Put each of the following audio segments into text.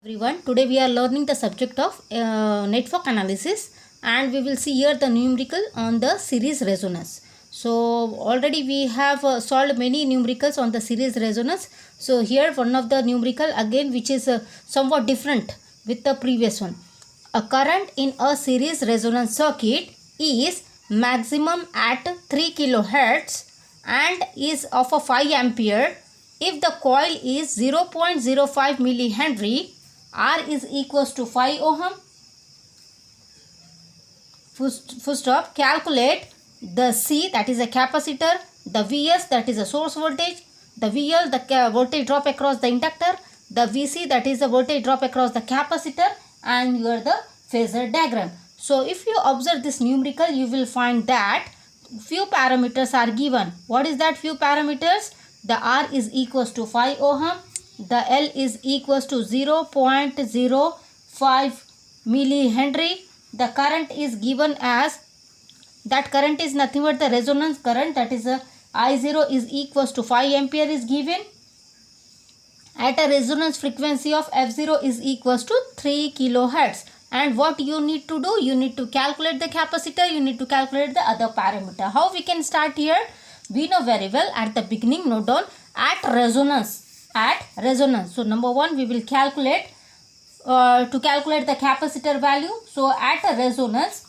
Everyone, today we are learning the subject of network analysis, and we will see here the numerical on the series resonance. So already we have solved many numericals on the series resonance. So here one of the numerical again which is somewhat different with the previous one. A current in a series resonance circuit is maximum at 3 kilohertz and is of a 5 ampere if the coil is 0.05 millihenry. R is equals to 5 ohm. Full stop. Calculate the C, that is a capacitor, the Vs, that is a source voltage, the VL, the voltage drop across the inductor, the Vc, that is the voltage drop across the capacitor, and your the phasor diagram. So if you observe this numerical, you will find that few parameters are given. What is that few parameters? The R is equals to 5 ohm. The L is equals to 0.05 millihenry. The current is given as, that current is nothing but the resonance current, that is I0 is equals to 5 ampere is given at a resonance frequency of F0 is equals to 3 kilohertz. And what you need to do? You need to calculate the capacitor, you need to calculate the other parameter. How we can start here? We know very well at the beginning, note down at resonance. So number one, we will calculate to calculate the capacitor value. So at a resonance,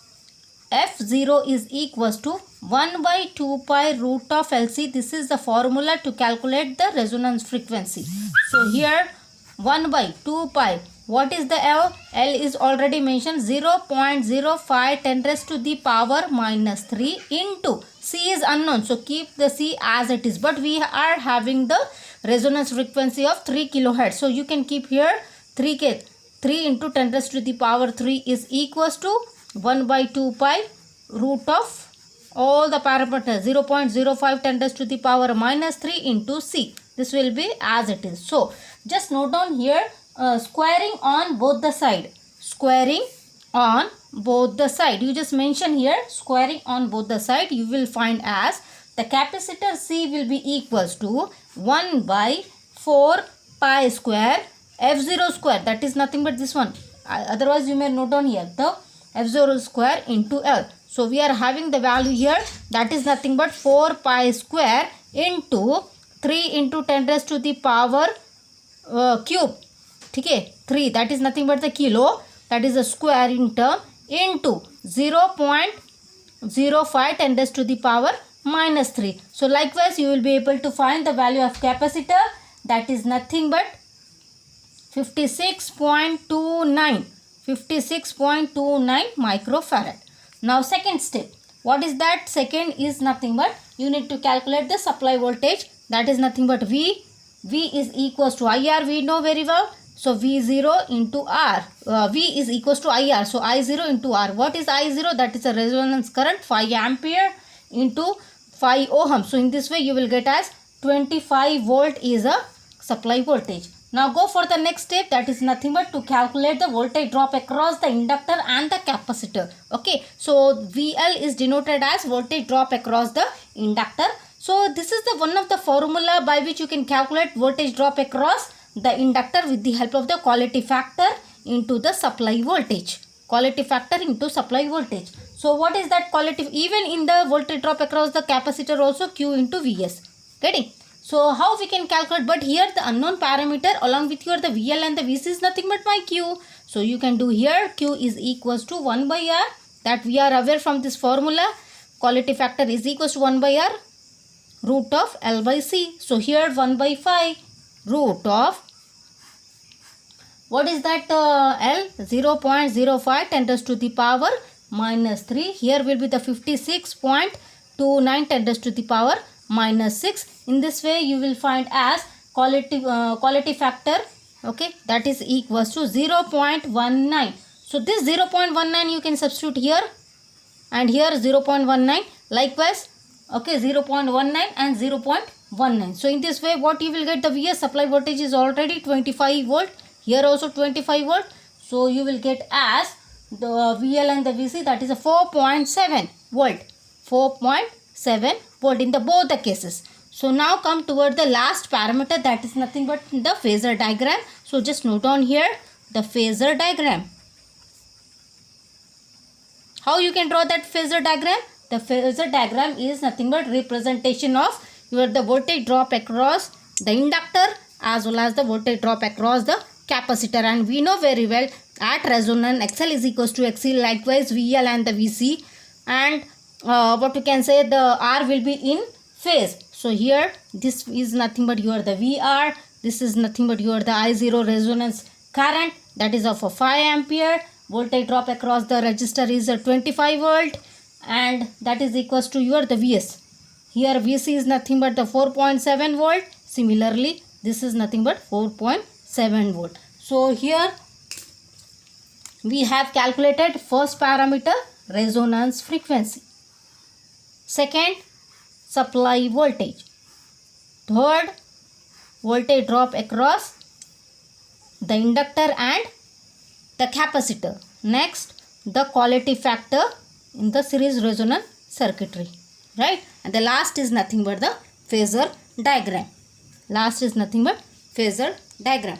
F0 is equals to 1 by 2 pi root of LC. This is the formula to calculate the resonance frequency. So here 1 by 2 pi. What is the L? L is already mentioned, 0.05 10 raised to the power minus 3 into C is unknown. So keep the C as it is. But we are having the resonance frequency of 3 kilohertz. So you can keep here 3 into 10 raised to the power 3 is equals to 1 by 2 pi root of all the parameters 0.05 10 raised to the power minus 3 into C. This will be as it is. So just note down here squaring on both the side. Squaring on both the side. You just mention here squaring on both the side. You will find as the capacitor C will be equals to 1 by 4 pi square F0 square, that is nothing but this one. Otherwise you may note down here the F0 square into L. So we are having the value here, that is nothing but 4 pi square into 3 into 10 raised to the power cube. Okay, 3, that is nothing but the kilo, that is a square in term, into 0.05 10 raised to the power minus 3. So likewise you will be able to find the value of capacitor, that is nothing but 56.29 microfarad. Now second step, what is that? Second is nothing but you need to calculate the supply voltage, that is nothing but V. V is equals to IR, we know very well. So V0 into R, V is equals to IR, so I0 into R. What is I0? That is a resonance current 5 ampere into 5 ohm. So in this way you will get as 25 volt is a supply voltage. Now go for the next step, that is nothing but to calculate the voltage drop across the inductor and the capacitor. Okay, so VL is denoted as voltage drop across the inductor. So this is the one of the formula by which you can calculate voltage drop across the inductor with the help of the quality factor into the supply voltage. Quality factor into supply voltage. So what is that quality? Even in the voltage drop across the capacitor also Q into Vs. Getting? So how we can calculate? But here the unknown parameter along with your the VL and the Vc is nothing but my Q. So you can do here Q is equals to 1 by R. That we are aware from this formula. Quality factor is equals to 1 by R root of L by C. So here 1 by 5 root of, what is that L? 0.05 10 raised to the power minus 3. Here will be the 56.29 10 raised to the power minus 6. In this way you will find as quality factor, okay, that is equals to 0.19. So this 0.19 you can substitute here and here 0.19. Likewise, okay, 0.19 and 0.19. So in this way what you will get, the Vs supply voltage is already 25 volt. Here also 25 volt. So you will get as the VL and the Vc, that is a 4.7 volt. 4.7 volt in the both the cases. So now come toward the last parameter, that is nothing but the phasor diagram. So just note on here the phasor diagram. How you can draw that phasor diagram? The phasor diagram is nothing but representation of the voltage drop across the inductor as well as the voltage drop across the capacitor. And we know very well at resonance XL is equals to XC, likewise VL and the VC, and what you can say, the R will be in phase. So here this is nothing but the VR, this is nothing but the I0 resonance current, that is of a 5 ampere. Voltage drop across the resistor is a 25 volt, and that is equals to the Vs. Here Vc is nothing but the 4.7 volt. Similarly, this is nothing but 4.7 volt. So here we have calculated first parameter, resonance frequency. Second, supply voltage. Third, voltage drop across the inductor and the capacitor. Next, the quality factor in the series resonance circuitry, right? And the last is nothing but the phasor diagram. Last is nothing but phasor diagram.